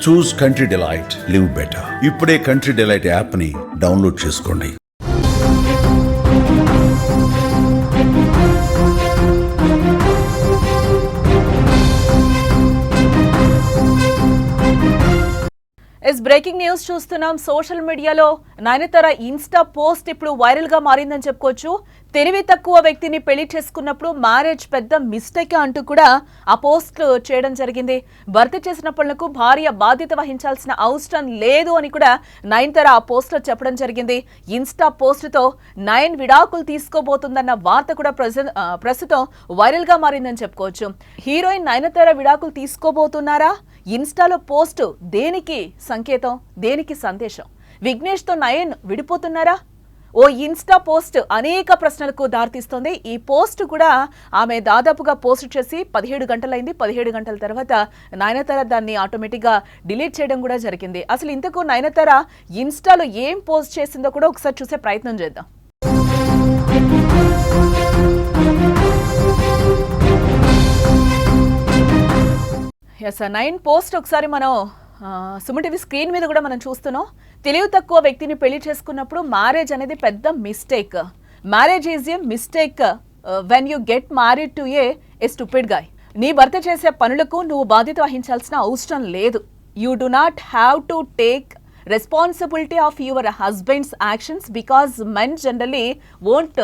చూస్ country delight, live better. ఇప్పుడే country delight app ని download చేసుకోండి. బ్రేకింగ్ న్యూస్ చూస్తున్నాం. సోషల్ మీడియాలో నయనతార ఇన్స్టా పోస్ట్ ఇప్పుడు వైరల్ గా మారిందని చెప్పుకోవచ్చు. తెలివి తక్కువ వ్యక్తిని పెళ్లి చేసుకున్నప్పుడు మ్యారేజ్ పెద్ద మిస్టేక్ అంటూ కూడా ఆ పోస్ట్ చేయడం జరిగింది. భర్త చేసిన పనులకు భార్య బాధ్యత వహించాల్సిన అవసరం లేదు అని కూడా నయనతార ఆ పోస్ట్ లో చెప్పడం జరిగింది. ఇన్స్టా పోస్ట్ తో నయన్ విడాకులు తీసుకోబోతుందన్న వార్త కూడా ప్రస్తుతం వైరల్ గా మారిందని చెప్పుకోవచ్చు. హీరోయిన్ నయనతార విడాకులు తీసుకోబోతున్నారా? ఇన్స్టాలో పోస్ట్ దేనికి సంకేతం, దేనికి సందేశం? విఘ్నేష్ తో నయన్ విడిపోతున్నారా? ఓ ఇన్స్టా పోస్ట్ అనేక ప్రశ్నలకు దారితీస్తోంది. ఈ పోస్ట్ కూడా ఆమె దాదాపుగా పోస్ట్ చేసి 17 గంటలైంది. 17 గంటల తర్వాత నయనతార దాన్ని ఆటోమేటిక్గా డిలీట్ చేయడం కూడా జరిగింది. అసలు ఇంతకు నయనతార ఇన్స్టాలో ఏం పోస్ట్ చేసిందో కూడా ఒకసారి చూసే ప్రయత్నం చేద్దాం. ఎస్, 9 పోస్ట్ ఒకసారి మనం సుమన్ టీవీ స్క్రీన్ మీద కూడా మనం చూస్తున్నాం. తెలివి తక్కువ వ్యక్తిని పెళ్లి చేసుకున్నప్పుడు మ్యారేజ్ అనేది పెద్ద mistake. Marriage is a mistake when you get married to A stupid guy. నీ భర్త చేసే పనులకు నువ్వు బాధ్యత వహించాల్సిన అవసరం లేదు. You do not have to take responsibility of your husband's actions because men generally won't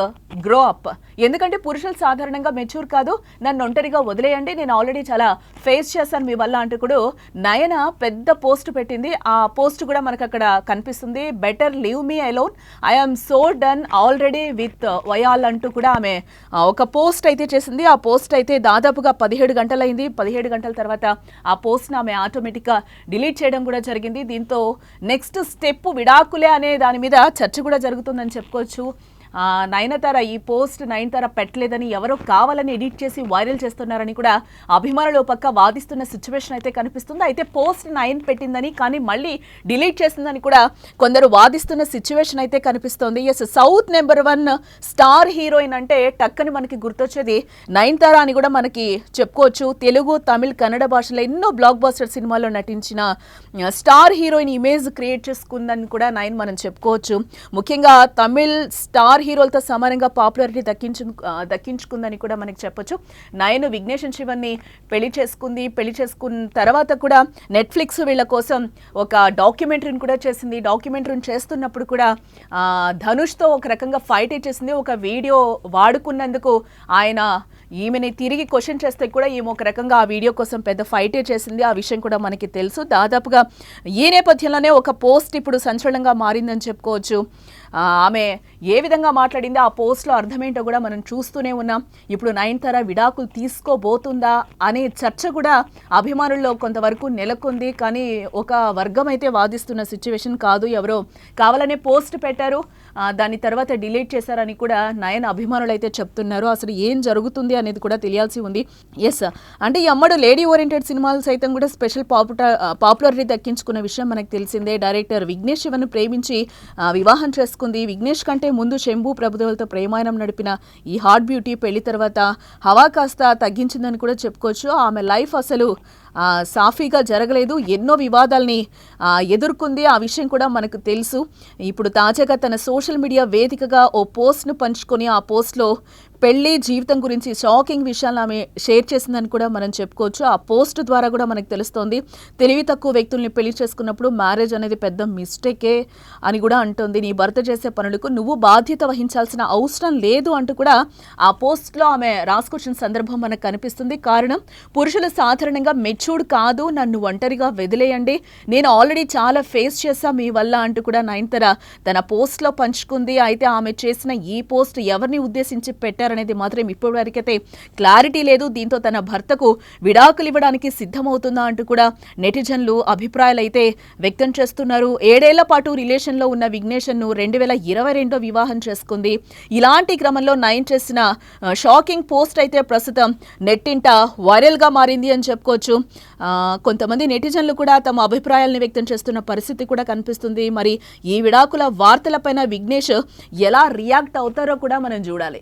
grow up. ఎందుకంటే పురుషులు సాధారణంగా మెచ్యూర్ కాదు. నన్ను ఒంటరిగా వదిలేయండి, నేను ఆల్రెడీ చాలా ఫేస్ చేశాను మీ వల్ల అంటూ కూడా నయన పెద్ద పోస్ట్ పెట్టింది. ఆ పోస్ట్ కూడా మనకు అక్కడ కనిపిస్తుంది. Better leave me alone, I'm so done already with వయాల్ అంటూ కూడా ఆమె ఒక పోస్ట్ అయితే చేసింది. ఆ పోస్ట్ అయితే దాదాపుగా 17 గంటలైంది. 17 గంటల తర్వాత ఆ పోస్ట్ని ఆమె ఆటోమేటిక్గా డిలీట్ చేయడం కూడా జరిగింది. దీంతో నెక్స్ట్ స్టెప్ విడాకులే అనే దాని మీద చర్చ కూడా జరుగుతుందని చెప్పుకోవచ్చు. నయనతార ఈ పోస్ట్ నయనతార పెట్టలేదని ఎవరో కావాలని ఎడిట్ చేసి వైరల్ చేస్తున్నారని కూడా అభిమానులు పక్క వాదిస్తున్న సిచ్యువేషన్ అయితే కనిపిస్తుంది. అయితే పోస్ట్ నయన్ పెట్టిందని కానీ మళ్ళీ డిలీట్ చేసిందని కూడా కొందరు వాదిస్తున్న సిచ్యువేషన్ అయితే కనిపిస్తోంది. Yes, south number 1 star heroine అంటే టక్కని మనకి గుర్తొచ్చేది నయనతార అని కూడా మనకి చెప్పుకోవచ్చు. తెలుగు, తమిళ్, కన్నడ భాషలో ఎన్నో బ్లాక్ బస్టర్ సినిమాల్లో నటించిన స్టార్ హీరోయిన్ ఇమేజ్ క్రియేట్ చేసుకుందని కూడా నయన్ మనం చెప్పుకోవచ్చు. ముఖ్యంగా తమిళ్ స్టార్ హీరోలతో సమానంగా పాపులారిటీ దక్కించుకుందని కూడా మనకి చెప్పొచ్చు. నయన్ విఘ్నేష్ శివన్ని పెళ్లి చేసుకున్న తర్వాత కూడా నెట్ఫ్లిక్స్ వీళ్ళ కోసం ఒక డాక్యుమెంటరీని కూడా చేసింది. డాక్యుమెంటరీని చేస్తున్నప్పుడు కూడా ధనుష్తో ఒక రకంగా ఫైట్ చేసింది. ఒక వీడియో వాడుకున్నందుకు ఆయన ఈమెని తిరిగి క్వశ్చన్ చేస్తే కూడా ఈమె ఒక రకంగా ఆ వీడియో కోసం పెద్ద ఫైటే చేసింది. ఆ విషయం కూడా మనకి తెలుసు. దాదాపుగా ఈ నేపథ్యంలోనే ఒక పోస్ట్ ఇప్పుడు సంచలనంగా మారిందని చెప్పుకోవచ్చు. ఆమె ఏ విధంగా మాట్లాడిందో ఆ పోస్ట్లో అర్థమేంటో కూడా మనం చూస్తూనే ఉన్నాం. ఇప్పుడు నయనతార విడాకులు తీసుకోబోతుందా అనే చర్చ కూడా అభిమానుల్లో కొంతవరకు నెలకొంది. కానీ ఒక వర్గం అయితే వాదిస్తున్న సిచ్యువేషన్ కాదు. ఎవరో కావాలనే పోస్ట్ పెట్టారు, దాని తర్వాత డిలీట్ చేశారని కూడా నయన అభిమానులు అయితే చెప్తున్నారు. అసలు ఏం జరుగుతుంది అనేది కూడా తెలియాల్సి ఉంది. ఎస్, అంటే ఈ అమ్మడు లేడీ ఓరియంటెడ్ సినిమాలు సైతం కూడా స్పెషల్ పాపులారిటీ దక్కించుకున్న విషయం మనకు తెలిసిందే. డైరెక్టర్ విఘ్నేష్ శివన్ ప్రేమించి వివాహం చేసుకుంది. విఘ్నేష్ కంటే ముందు శంభు ప్రభుదేవులతో ప్రేమాయణం నడిపిన ఈ హాట్ బ్యూటీ పెళ్లి తర్వాత హవా కాస్త తగ్గించిందని కూడా చెప్పుకోవచ్చు. ఆమె లైఫ్ అసలు సాఫీగా జరగలేదు. ఎన్నో వివాదాలని ఎదుర్కొంది. ఆ విషయం కూడా మనకు తెలుసు. ఇప్పుడు తాజాగా తన సోషల్ మీడియా వేదికగా ఓ పోస్ట్ను పంచుకొని ఆ పోస్ట్లో పెళ్లి జీవితం గురించి షాకింగ్ విషయాలను ఆమె షేర్ చేసిందని కూడా మనం చెప్పుకోవచ్చు. ఆ పోస్ట్ ద్వారా కూడా మనకు తెలుస్తోంది తెలివి తక్కువ వ్యక్తుల్ని పెళ్లి చేసుకున్నప్పుడు మ్యారేజ్ అనేది పెద్ద మిస్టేకే అని కూడా అంటుంది. నీ భర్త చేసే పనులకు నువ్వు బాధ్యత వహించాల్సిన అవసరం లేదు అంటూ కూడా ఆ పోస్ట్లో ఆమె రాసుకొచ్చిన సందర్భం మనకు కనిపిస్తుంది. కారణం, పురుషులు సాధారణంగా మెచ్యూర్డ్ కాదు, నన్ను ఒంటరిగా వదిలేయండి, నేను ఆల్రెడీ చాలా ఫేస్ చేశా మీ వల్ల అంటూ కూడా నయనతార తన పోస్ట్లో పంచుకుంది. అయితే ఆమె చేసిన ఈ పోస్ట్ ఎవరిని ఉద్దేశించి పెట్టారు అనేది మాత్రం ఇప్పటి వరకైతే క్లారిటీ లేదు. దీంతో తన భర్తకు విడాకులు ఇవ్వడానికి సిద్ధమవుతుందా అంటూ కూడా నెటిజన్లు అభిప్రాయాలు అయితే వ్యక్తం చేస్తున్నారు. 7 ఏళ్ల పాటు రిలేషన్లో ఉన్న విఘ్నేష్ను 2022 వివాహం చేసుకుంది. ఇలాంటి క్రమంలో నయన్ చేసిన షాకింగ్ పోస్ట్ అయితే ప్రస్తుతం నెట్టింట వైరల్గా మారింది అని చెప్పుకోవచ్చు. కొంతమంది నెటిజన్లు కూడా తమ అభిప్రాయాలను వ్యక్తం చేస్తున్న పరిస్థితి కూడా కనిపిస్తుంది. మరి ఈ విడాకుల వార్తలపైన విఘ్నేష్ ఎలా రియాక్ట్ అవుతారో కూడా మనం చూడాలి.